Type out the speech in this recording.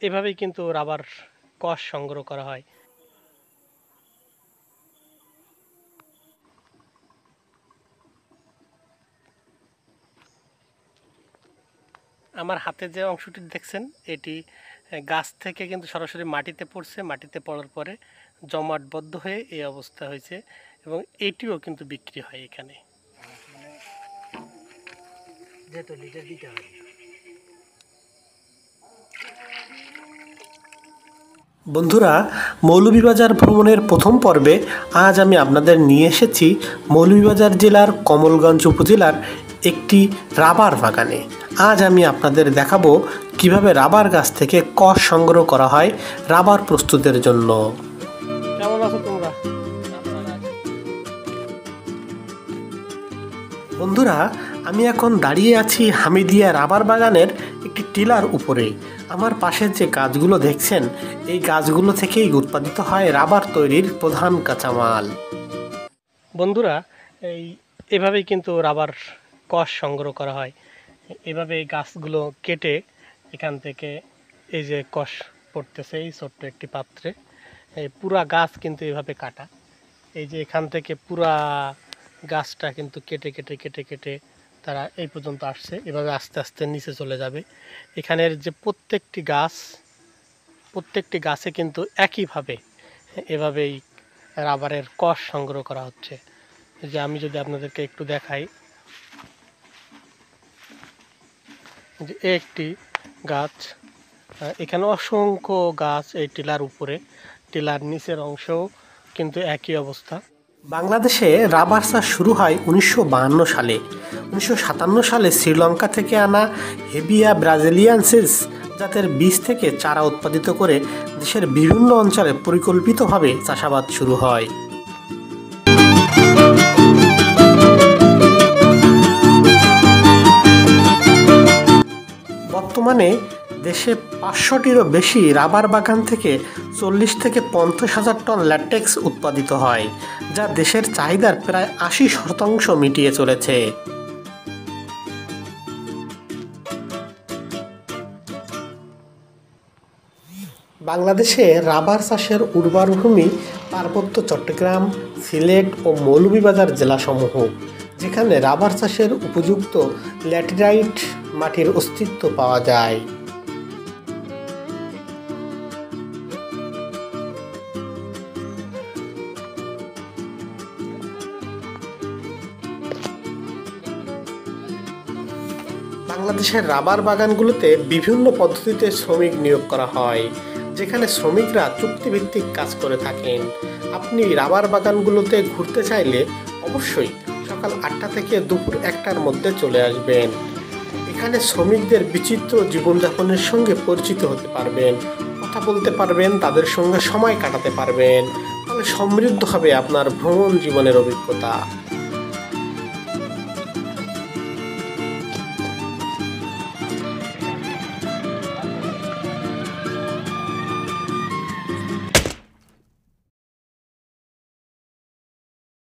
এভাবেই কিন্তু রাবার কষ সংগ্রহ করা হয়। আমার হাতে যে অংশটি দেখছেন এটি গাছ থেকে কিন্তু সরাসরি মাটিতে পড়ছে, মাটিতে পড়ার পরে জমাটবদ্ধ হয়ে এই অবস্থা হয়েছে এবং এটিও কিন্তু বিক্রি হয় এখানে। বন্ধুরা, মৌলভীবাজার ভ্রমণের প্রথম পর্বে আজ আমি আপনাদের নিয়ে এসেছি মৌলভীবাজার জেলার কমলগঞ্জ উপজেলার একটি রাবার বাগানে। আজ আমি আপনাদের দেখাবো কিভাবে রাবার গাছ থেকে কষ সংগ্রহ করা হয় রাবার প্রস্তুতের জন্য। কেমন আছো তোমরা? বন্ধুরা, আমি এখন দাঁড়িয়ে আছি হামিদিয়া রাবার বাগানের একটি টিলার উপরে। আমার পাশের যে গাছগুলো দেখছেন এই গাছগুলো থেকেই উৎপাদিত হয় রাবার তৈরির প্রধান কাঁচামাল। বন্ধুরা, এভাবেই কিন্তু রাবার কষ সংগ্রহ করা হয়। এভাবে এই গাছগুলো কেটে এখান থেকে এই যে কষ পড়তেছে এই ছোট্ট একটি পাত্রে, এই পুরা গাছ কিন্তু এভাবে কাটা। এই যে এখান থেকে পুরা গাছটা কিন্তু কেটে কেটে কেটে কেটে তারা এই পর্যন্ত আসছে। এভাবে আস্তে আস্তে নিচে চলে যাবে। এখানের যে প্রত্যেকটি গাছে কিন্তু একইভাবে এভাবেই রাবারের কষ সংগ্রহ করা হচ্ছে। যে আমি যদি আপনাদেরকে একটু দেখাই, যে একটি গাছ, এখানে অসংখ্য গাছ এই টিলার উপরে, টিলার নিচের অংশেও কিন্তু একই অবস্থা। বাংলাদেশে রাবার চাষ শুরু হয় 1952 সালে। 1957 সালে শ্রীলঙ্কা থেকে আনা হেবিয়া ব্রাজিলিয়ানসিস জাতের বীজ থেকে চারা উৎপাদিত করে দেশের বিভিন্ন অঞ্চলে পরিকল্পিতভাবে চাষাবাদ শুরু হয়। বর্তমানে দেশে 500টিরও বেশি রাবার বাগান থেকে 40 থেকে 50,000 টন ল্যাটেক্স উৎপাদিত হয়, যা দেশের চাহিদার প্রায় 80% মিটিয়ে চলেছে। বাংলাদেশে রাবার চাষের উর্বর ভূমি পার্বত্য চট্টগ্রাম, সিলেট ও মৌলভীবাজার জেলাসমূহ, যেখানে রাবার চাষের উপযুক্ত ল্যাটেরাইট মাটির অস্তিত্ব পাওয়া যায়। বাংলাদেশের রাবার বাগানগুলোতে বিভিন্ন পদ্ধতিতে শ্রমিক নিয়োগ করা হয়, যেখানে শ্রমিকরা চুক্তিভিত্তিক কাজ করে থাকেন। আপনি রাবার বাগানগুলোতে ঘুরতে চাইলে অবশ্যই সকাল 8টা থেকে দুপুর 1টার মধ্যে চলে আসবেন। এখানে শ্রমিকদের বিচিত্র জীবনযাপনের সঙ্গে পরিচিত হতে পারবেন, কথা বলতে পারবেন, তাদের সঙ্গে সময় কাটাতে পারবেন। ফলে সমৃদ্ধ হবে আপনার ভ্রমণ জীবনের অভিজ্ঞতা।